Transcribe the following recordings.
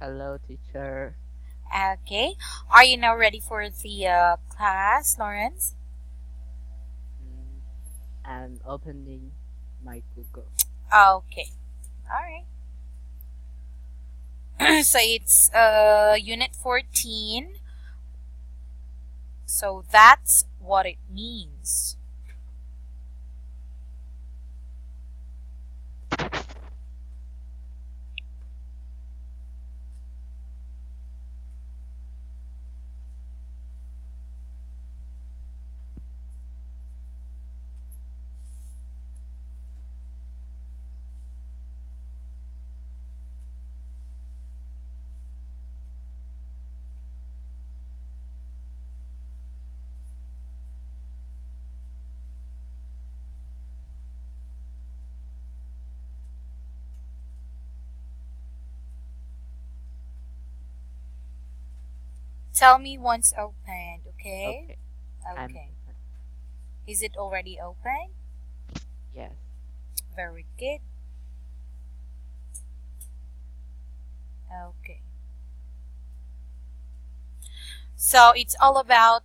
Hello, teacher. Okay. Are you now ready for the class, Lawrence? Mm, I'm opening my Google. Okay. All right. So it's Unit 14. So that's what it means. Tell me once opened, okay? Okay, I'm Okay. open. Is it already open? Yes. Very good. Okay. So it's all about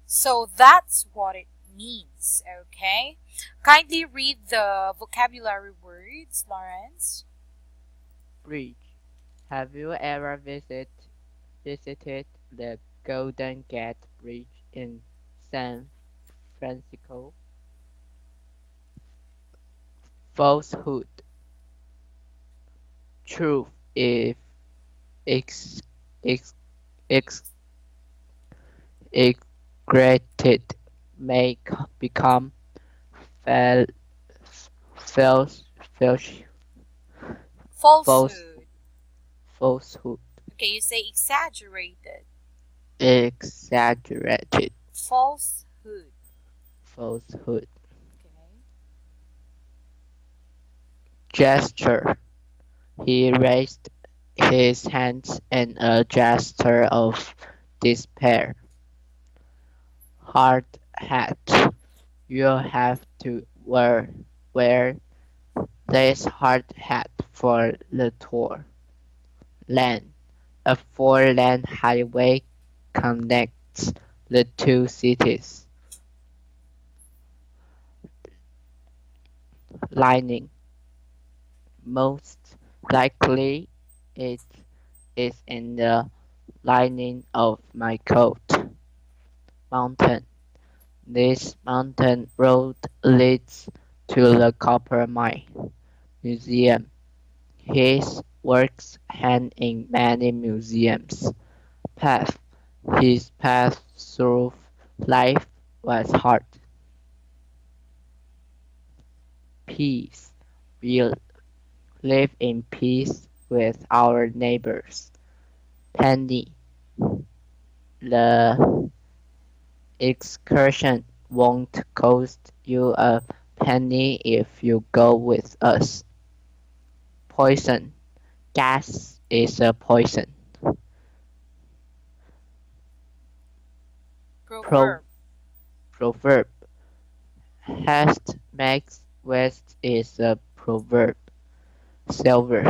so that's what it means, okay? Kindly read the vocabulary words, Lawrence. Bridge. Have you ever visited the Golden Gate Bridge in San Francisco? Falsehood. Truth. If ex, ex, ex, exaggerated may become fal, false, false, false, Falsehood. falsehood. Okay, you say exaggerated. Exaggerated Falsehood. falsehood. Okay. Gesture. He raised his hands in a gesture of despair. Hard hat. You have to wear this hard hat for the tour. Lane. A four-lane highway connects the two cities. Lining. Most likely it is in the lining of my coat. Mountain. This mountain road leads to the Copper Mine Museum. His works hang in many museums. Path. His path through life was hard. Peace. We live in peace with our neighbors. Penny. The excursion won't cost you a penny if you go with us. Poison. Gas is a poison. Pro- Proverb. proverb. Haste makes waste is a proverb. Silver.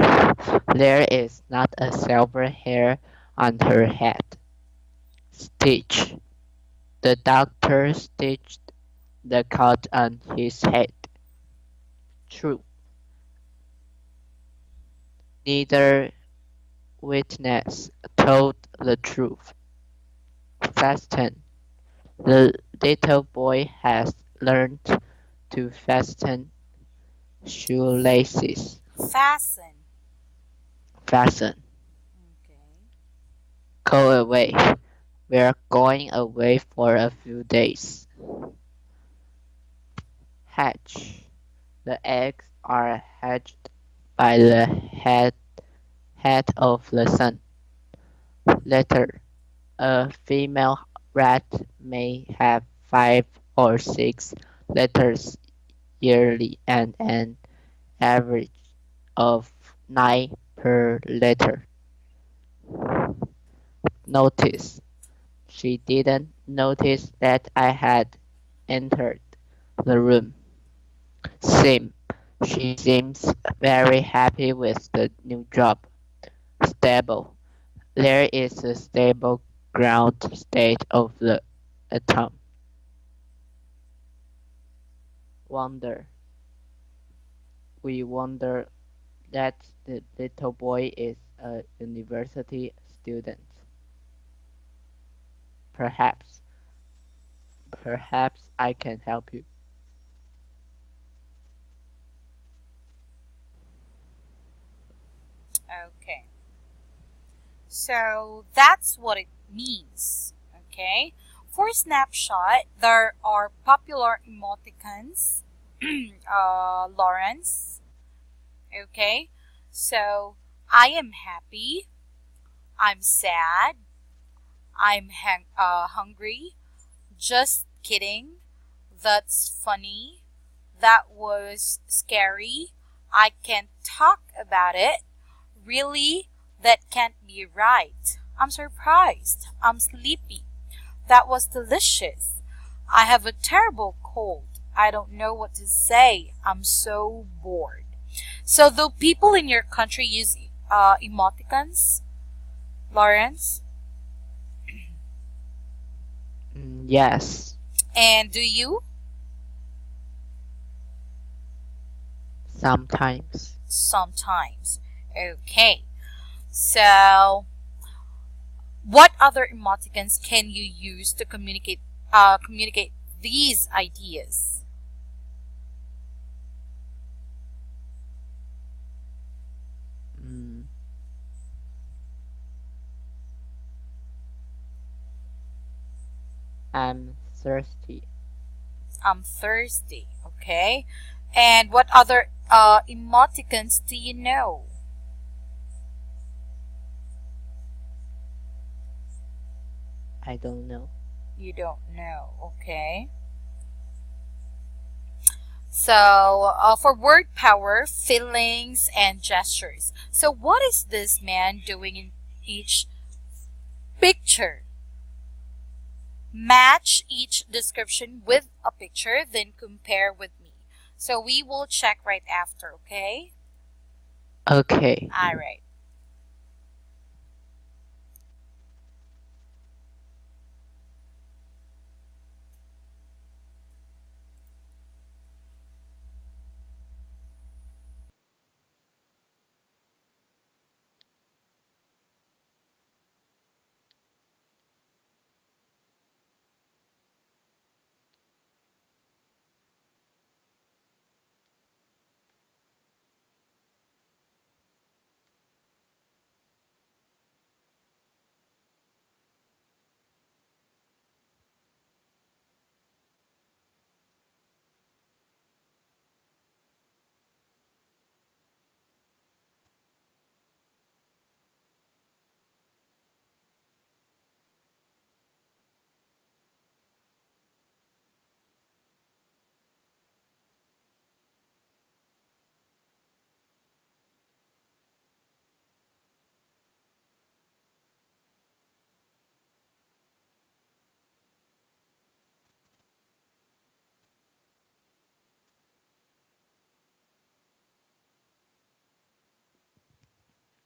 There is not a silver hair on her head. Stitch. The doctor stitched the cut on his head. True. Neither witness told the truth. Fasten. The little boy has learned to fasten shoelaces. Fasten. Fasten. Okay. Go away. We're going away for a few days. Hatch. The eggs are hatched by the head of the sun. Letter. A female rat may have 5 or 6 litters yearly and an average of 9 per litter. Notice. She didn't notice that I had entered the room. Sim. She seems very happy with the new job. Stable. There is a stable ground state of the atom. Wonder. We wonder that the little boy is a university student. Perhaps, perhaps I can help you. Okay. So that's what it means. Okay. For snapshot, there are popular emoticons. Lawrence. Okay. So I am happy. I'm sad. I'm hungry. Just kidding. That's funny. That was scary. I can't talk about it. Really? That can't be right. I'm surprised. I'm sleepy. That was delicious. I have a terrible cold. I don't know what to say. I'm so bored. So, do people in your country use emoticons, Lawrence? Yes, And do you? sometimes. Sometimes. Okay. So, what other emoticons can you use to communicate these ideas? Mm, I'm thirsty. I'm thirsty. Okay. And what other emoticons do you know? I don't know. You don't know. Okay. So, for word power, feelings, and gestures. So, what is this man doing in each picture? Match each description with a picture, then compare with me. So, we will check right after, okay? Okay, All right.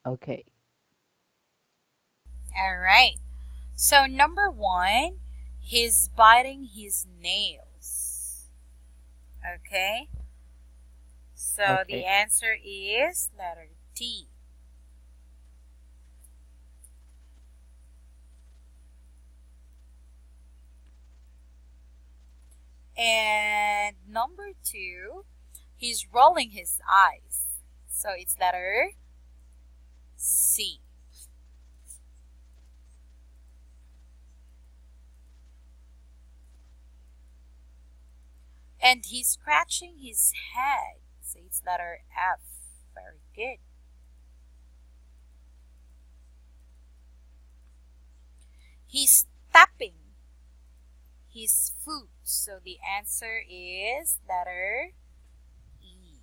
okay, All right. So, number one, he's biting his nails. Okay. So, the okay. answer is letter D. And number two, he's rolling his eyes. So, it's letter C. And he's scratching his head. So, it's letter F. Very good. He's tapping his foot. So, the answer is letter E.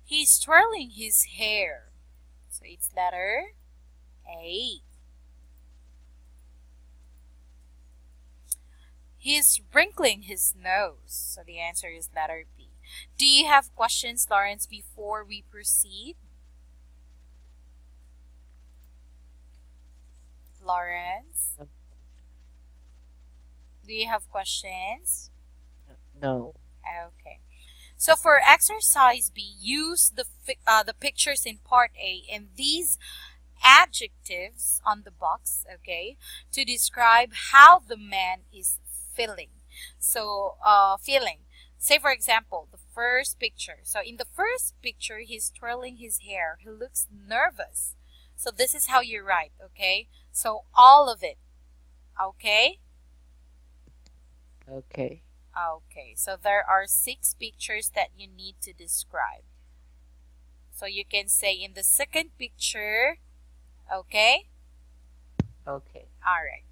He's twirling his hair. So, it's letter A. He's wrinkling his nose. So, the answer is letter B. Do you have questions, Lawrence, before we proceed? Lawrence, do you have questions? No. Okay. So for exercise B, use the pictures in part A and these adjectives on the box, okay, to describe how the man is feeling. So, feeling. Say, for example, the first picture. So, in the first picture, he's twirling his hair. He looks nervous. So, this is how you write, okay? So, all of it, okay? Okay. Okay, so there are 6 pictures that you need to describe. So, you can say in the second picture, okay? Okay. All right.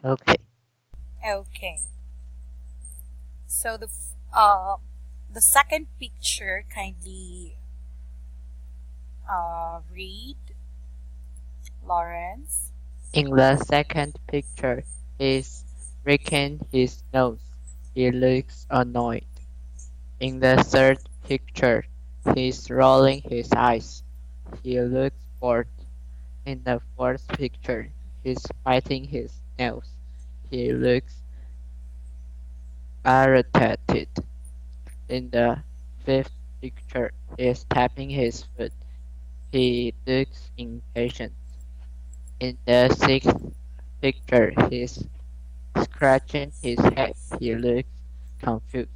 Okay. Okay. So the second picture, kindly read, Lawrence. In the second picture, he's raking his nose. He looks annoyed. In the third picture, he's rolling his eyes. He looks bored. In the fourth picture, he's biting his nails. He looks irritated. In the fifth picture, he's tapping his foot. He looks impatient. In the sixth picture, he's scratching his head. He looks confused.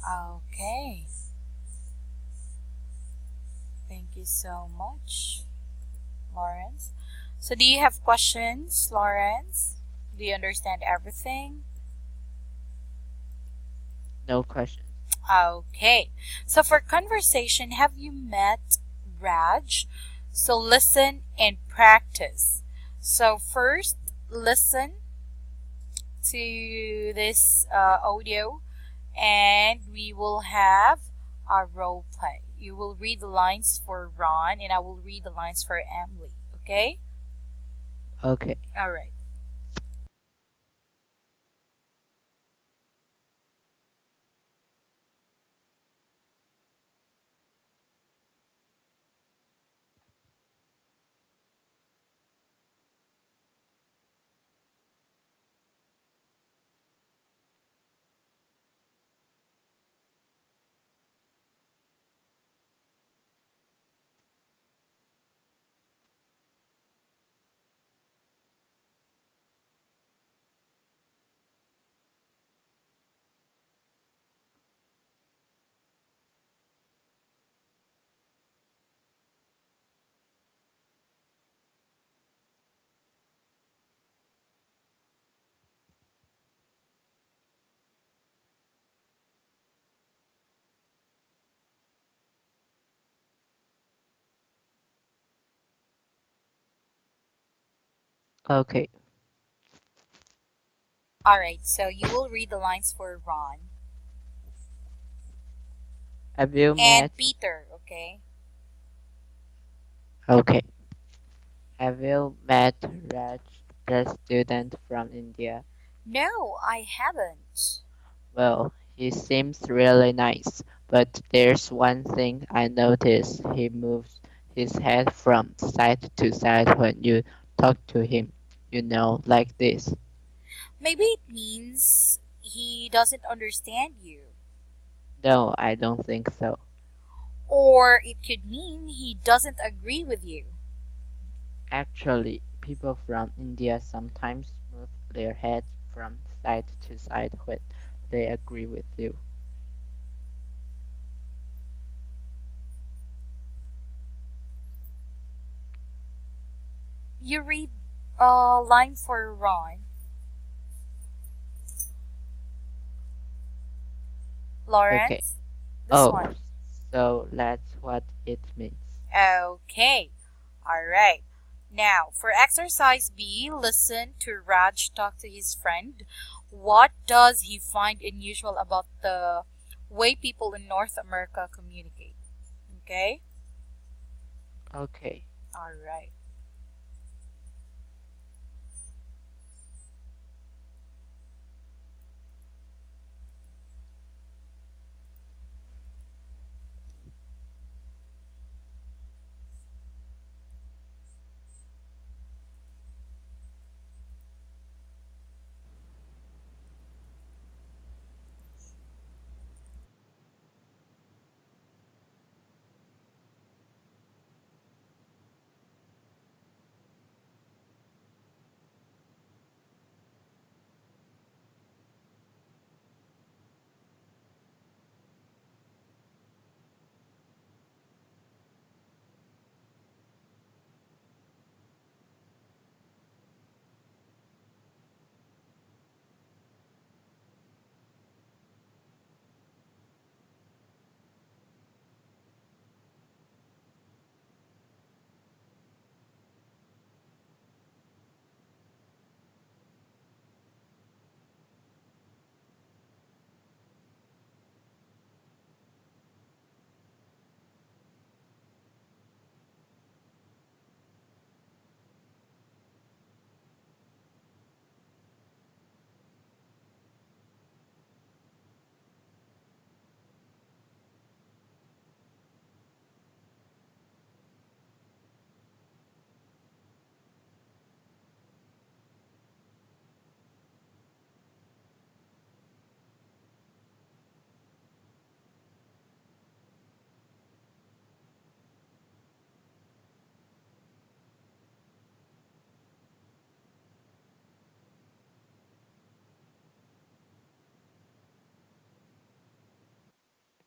Okay. Thank you so much, Lawrence. So, do you have questions, Lawrence? Do you understand everything? No questions. Okay. So, for conversation, have you met Raj? So, listen and practice. So, first, listen to this audio, and we will have our role play. You will read the lines for Ron, and I will read the lines for Emily. Okay? Okay. All right. Okay. All right. So, you will read the lines for Ron Have you and met? Peter. Okay? Okay. Have you met Raj, the student from India? No, I haven't. Well, he seems really nice, but there's one thing I notice. He moves his head from side to side when you talk to him. You know, like this. Maybe it means he doesn't understand you. No, I don't think so. Or it could mean he doesn't agree with you. Actually, people from India sometimes move their heads from side to side when they agree with you. You read a line for Ron, Okay. Lawrence. This Oh, one. so that's what it means. Okay. All right. Now, for exercise B, listen to Raj talk to his friend. What does he find unusual about the way people in North America communicate? Okay? Okay. All right.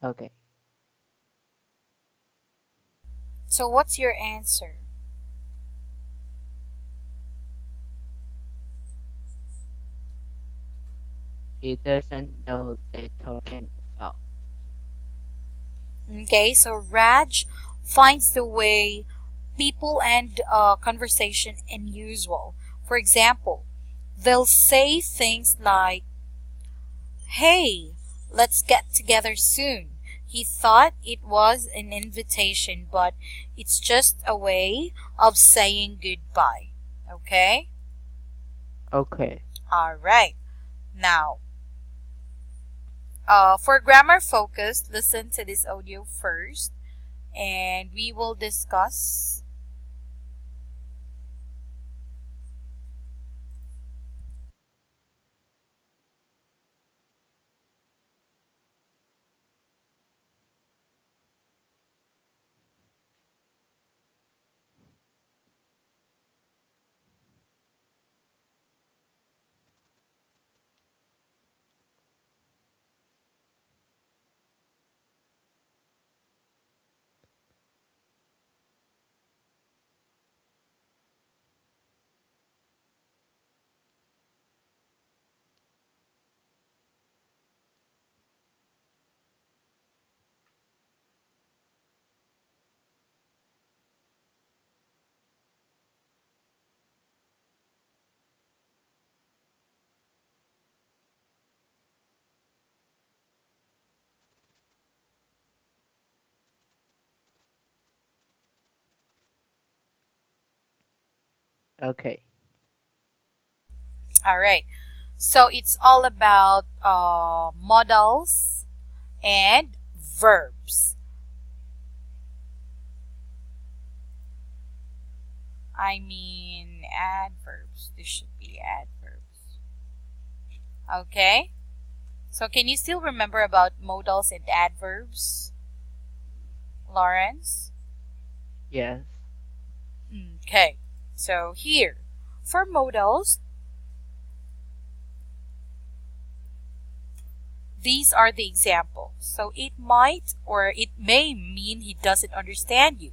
Okay. So what's your answer? He doesn't know they're talking about. Okay, so Raj finds the way people end conversation unusual. For example, they'll say things like, "Hey, let's get together soon." He thought it was an invitation, but it's just a way of saying goodbye. Okay? Okay. Alright. Now, for grammar focus, listen to this audio first and we will discuss. Okay. All right. So it's all about modals and verbs. I mean, adverbs. This should be adverbs. Okay. So can you still remember about modals and adverbs, Lawrence? Yes. Okay. So here, for modals, these are the examples. So it might or it may mean he doesn't understand you.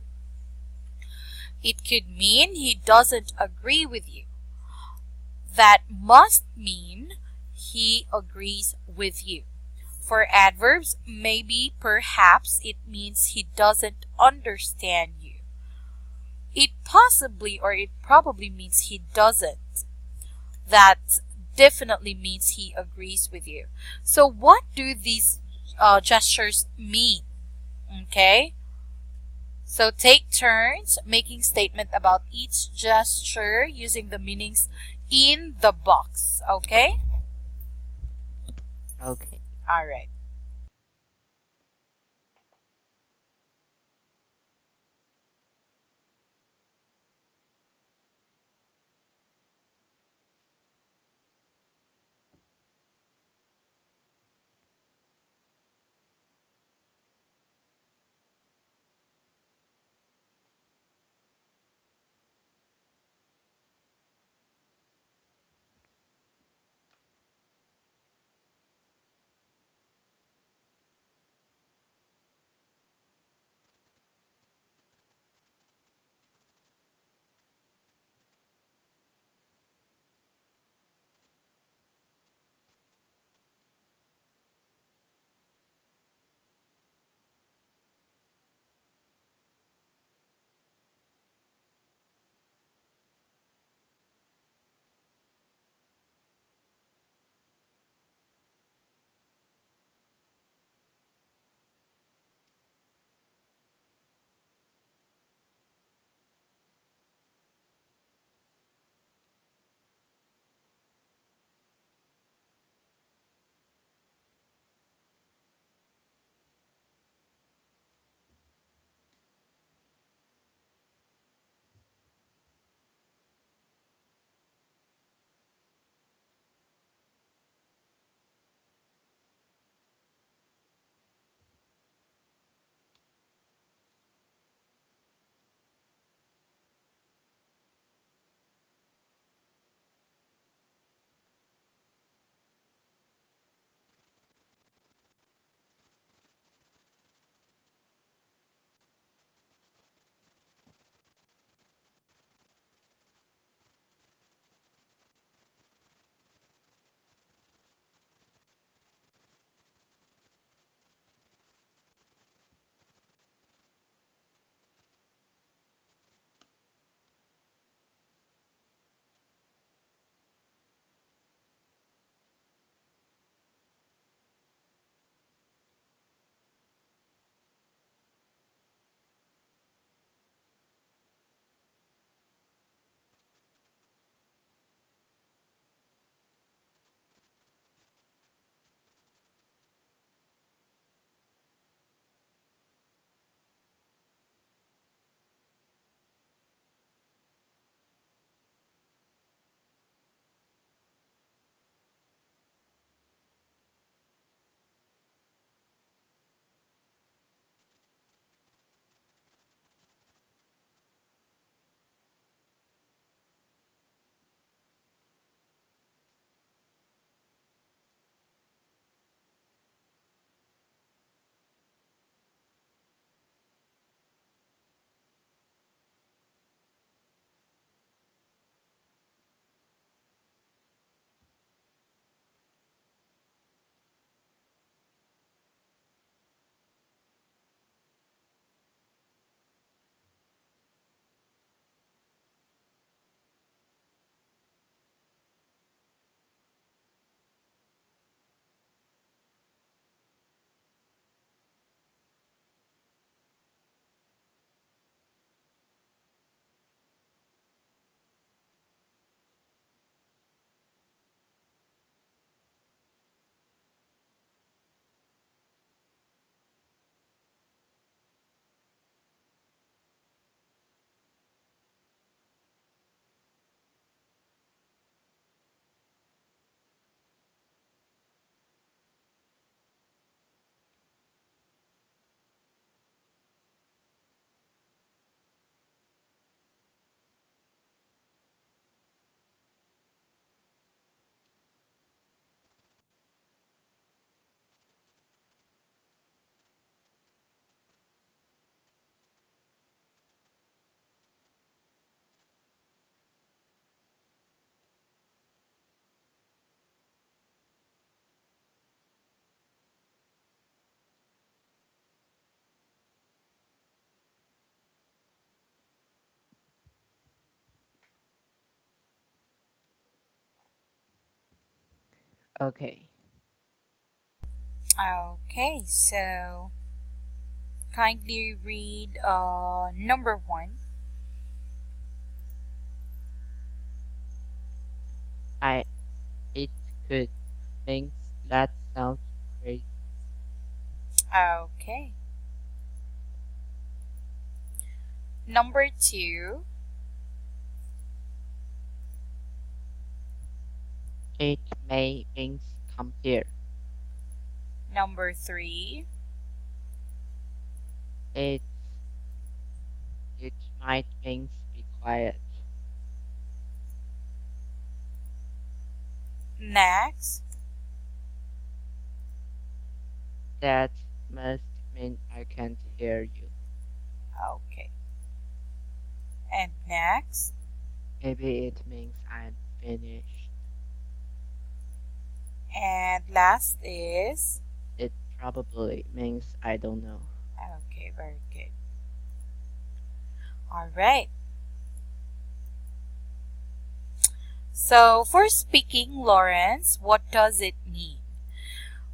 It could mean he doesn't agree with you. That must mean he agrees with you. For adverbs, maybe perhaps it means he doesn't understand you. It possibly or it probably means he doesn't. That definitely means he agrees with you. So, what do these gestures mean? Okay, so take turns making statement about each gesture using the meanings in the box. Okay, Okay. all right. Okay. Okay, so kindly read number one. I it could means that sounds crazy. Okay. Number two. It may means come here. Number three. It it might means be quiet. Next. That must mean I can't hear you. Okay. And next. Maybe it means I'm finished. And last is. It probably means I don't know. Okay, very good. All right. So for speaking, Lawrence, what does it mean?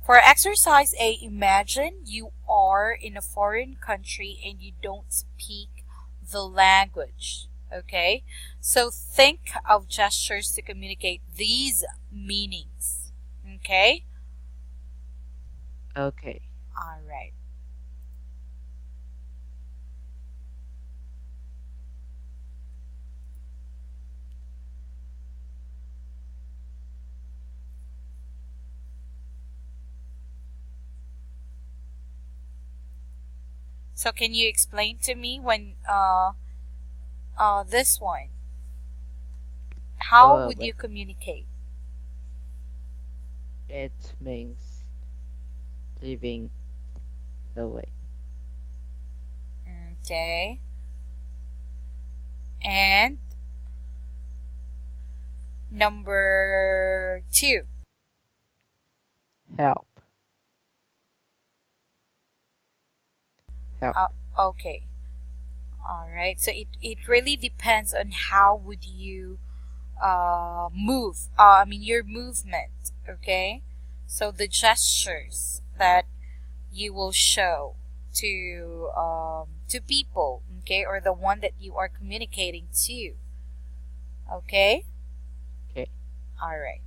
For exercise A, imagine you are in a foreign country and you don't speak the language. Okay? So think of gestures to communicate these meanings. Okay? Okay. All right. So can you explain to me when this one? How would Wait. you communicate? It means leaving the way. Okay. And number two. Help. Help. Uh, okay. All right. So it really depends on how would you move. I mean your movement. Okay. So the gestures that you will show to people. Okay, or the one that you are communicating to. Okay. Okay. All right.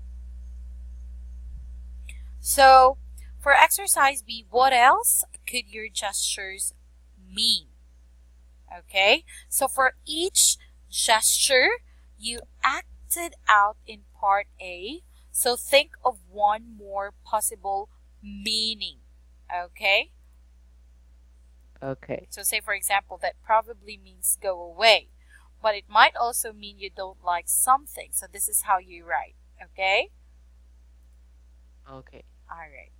So for exercise B, what else could your gestures mean? Okay, so for each gesture, you acted out in part A. So think of one more possible meaning. Okay, Okay. so say for example, that probably means go away, but it might also mean you don't like something. So this is how you write. Okay, Okay. all right.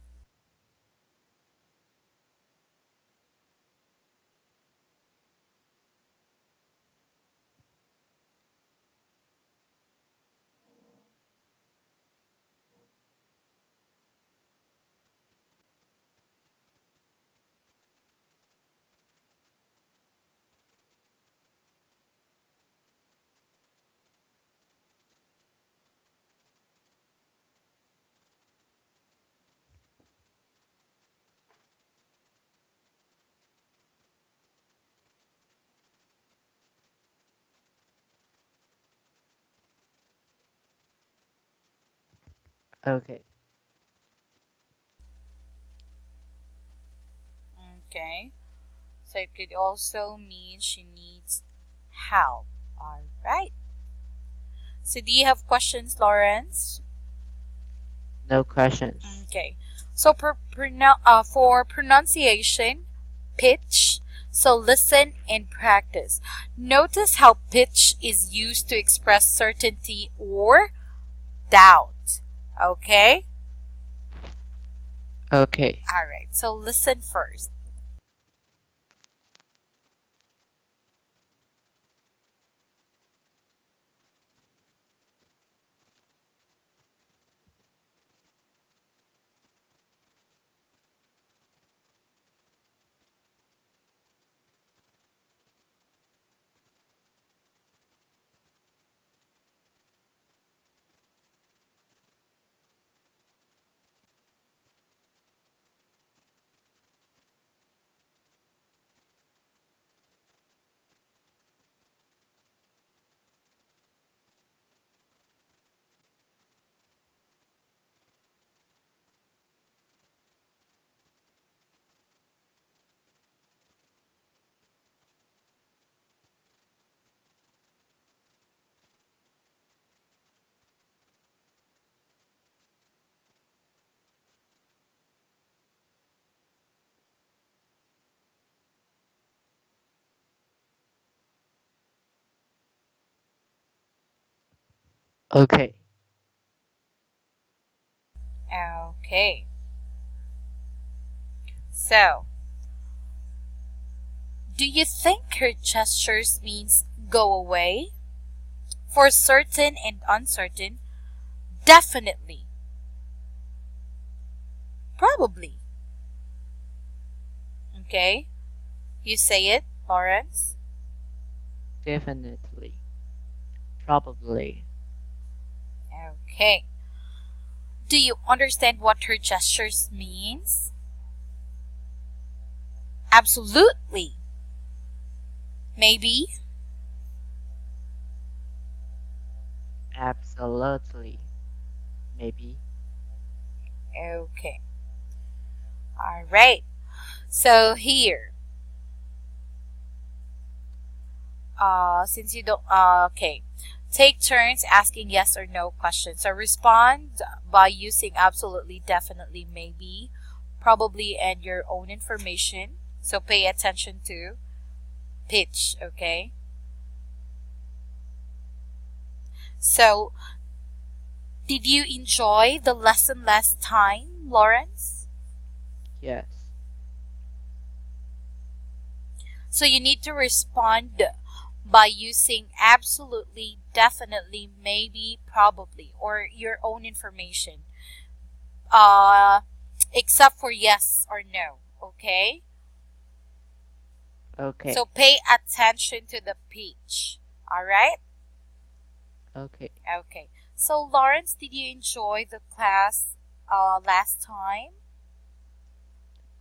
Okay. Okay, so it could also mean she needs help. All right. So do you have questions, Lawrence? No questions. Okay. So for pronunciation, pitch. So listen and practice. Notice how pitch is used to express certainty or doubt. Okay? Okay. All right. So listen first. Okay. Okay. So, do you think her gestures means go away? For certain and uncertain, definitely. Probably. Okay? You say it, Lawrence? Definitely. Probably. Okay. Do you understand what her gestures means? Absolutely. Maybe? Absolutely. Maybe. Okay. All right. So here, since you don't, okay, take turns asking yes or no questions. So respond by using absolutely, definitely, maybe, probably, and your own information. So pay attention to pitch, okay? So, did you enjoy the lesson last time, Lawrence? Yes. So you need to respond by using absolutely, definitely, maybe, probably, or your own information. Uh, except for yes or no, okay? Okay. So pay attention to the pitch. All right? Okay. Okay. So Lawrence, did you enjoy the class last time?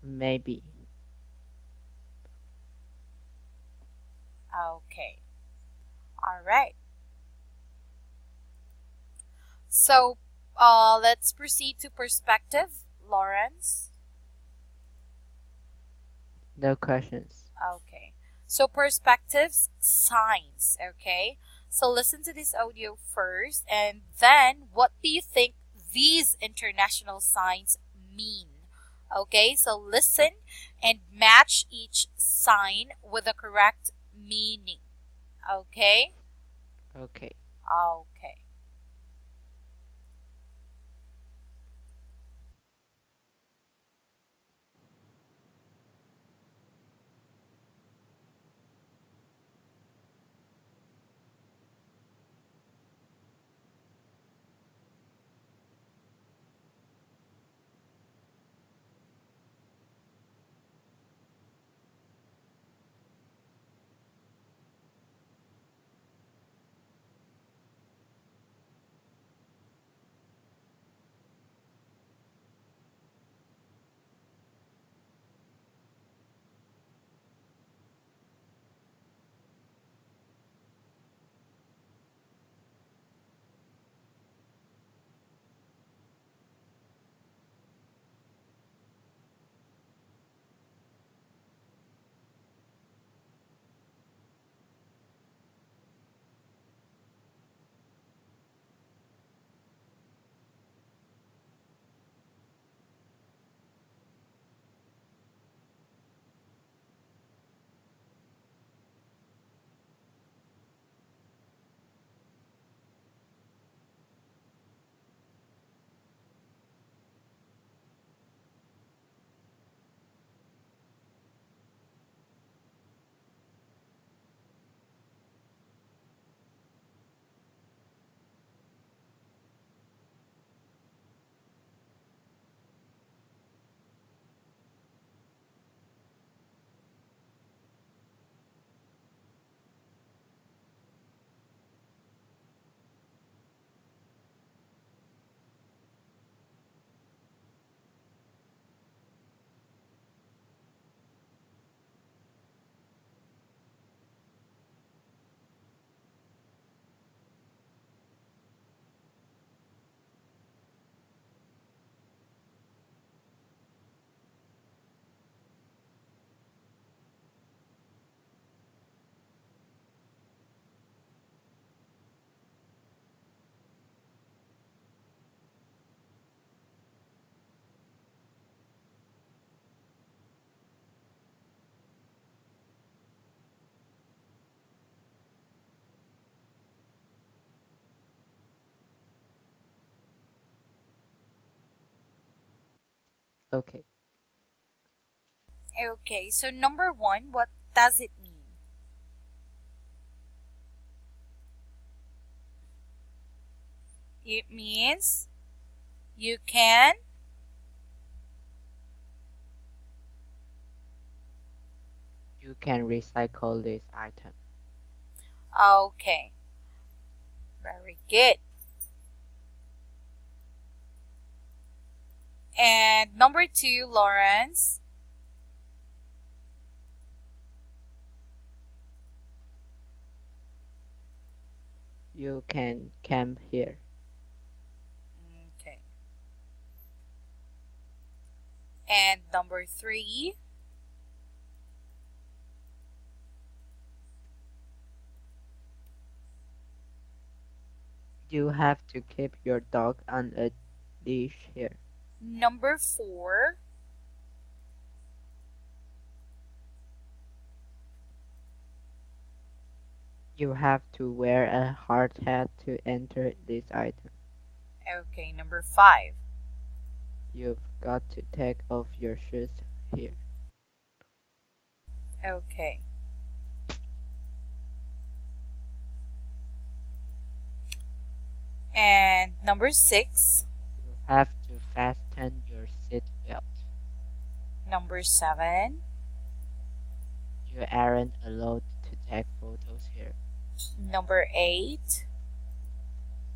Maybe. Okay. All right. So let's proceed to perspective, Lawrence. No questions. Okay. So perspectives, signs, okay? So listen to this audio first and then what do you think these international signs mean? Okay? So listen and match each sign with the correct meaning. Okay? Okay. Okay. Okay. Okay, so number one, what does it mean? It means you can. You can recycle this item. Okay, very good. And number two, Lawrence. You can camp here. Okay. And number three, You have to keep your dog on a leash here. number four, You have to wear a hard hat to enter this item. okay, number five. You've got to take off your shoes here. Okay. And number six, You have to fasten your seat belt. number seven, You aren't allowed to take photos here. number eight,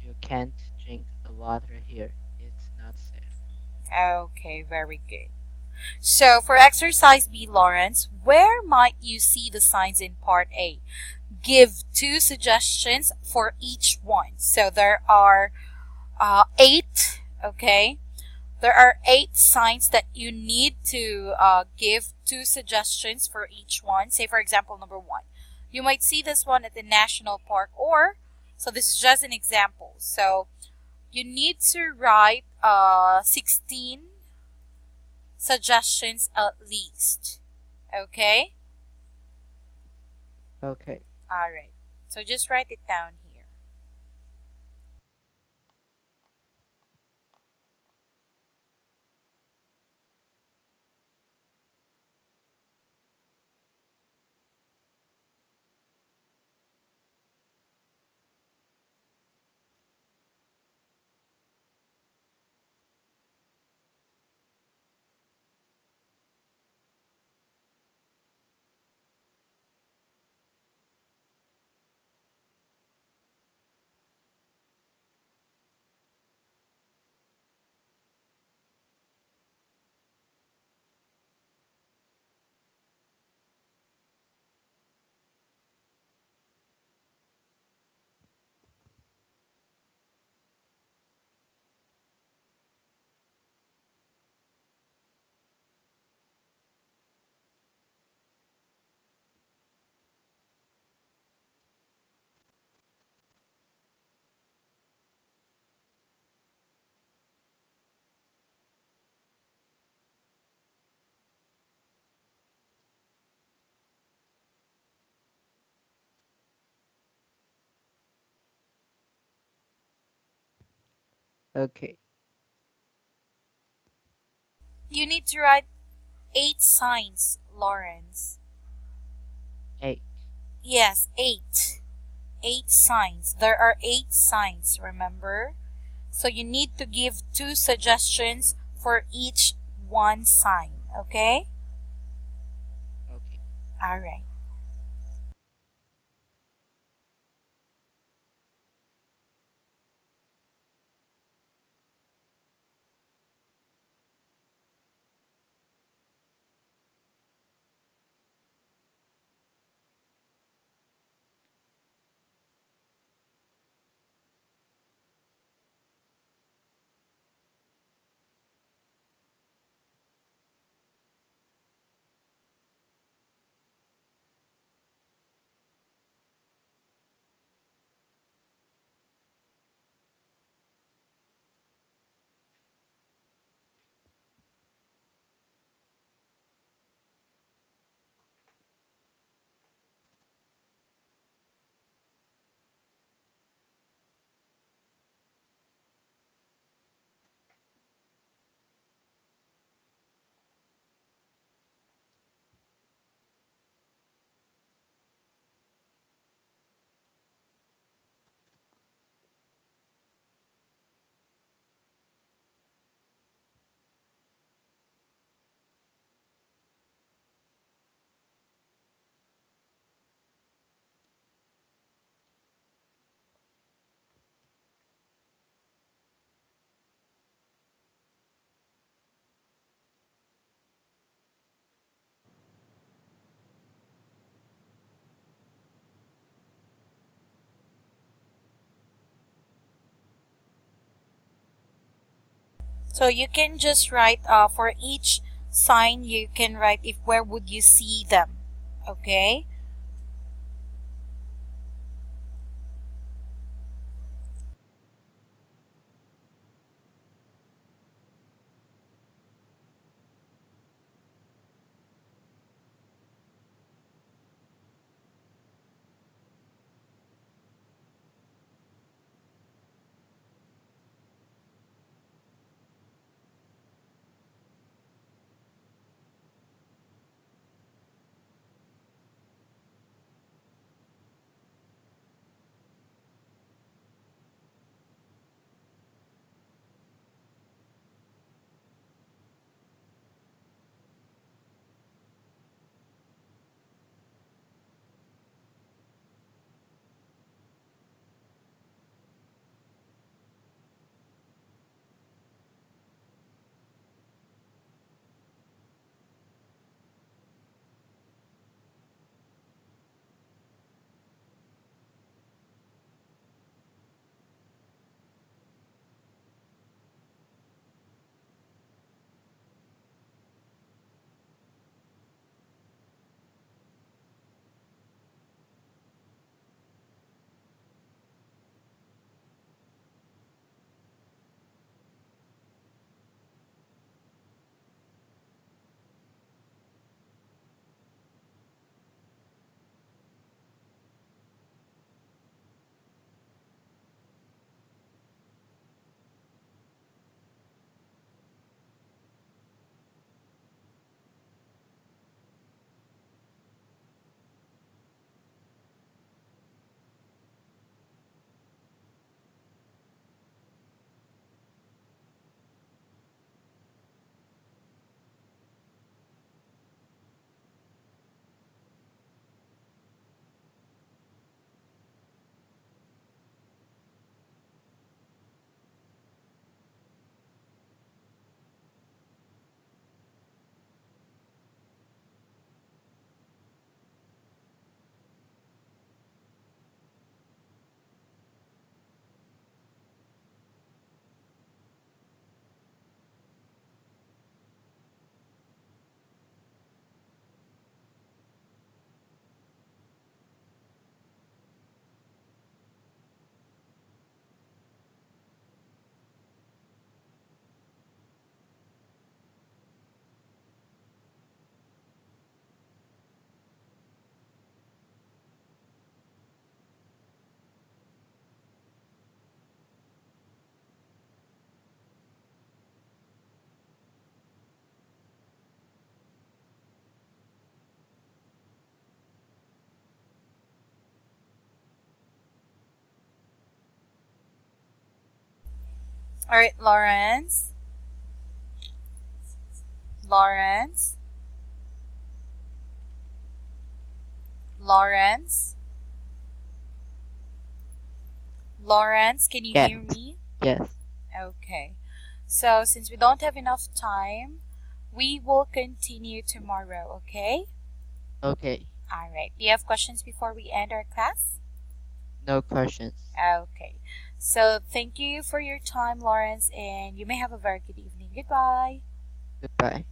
You can't drink the water here. It's not safe. okay, very good. So for exercise B, Lawrence, where might you see the signs in part A? Give two suggestions for each one. So there are eight, okay? There are eight signs that you need to give two suggestions for each one. Say, for example, number one. You might see this one at the national park, or, so this is just an example. So you need to write 16 suggestions at least. Okay? Okay. All right. So just write it down here. Okay. You need to write eight signs, Lawrence. 8. Yes, eight. Eight signs. There are eight signs, remember? So you need to give two suggestions for each one sign, okay? Okay. All right. So you can just write for each sign, you can write if where would you see them. Okay? All right, Lawrence. Lawrence. Lawrence. Lawrence, can you Yes. hear me? Yes. Okay. So, since we don't have enough time, we will continue tomorrow, okay? Okay. All right. Do you have questions before we end our class? No questions. Okay. So, thank you for your time, Lawrence, and you may have a very good evening. Goodbye. Goodbye.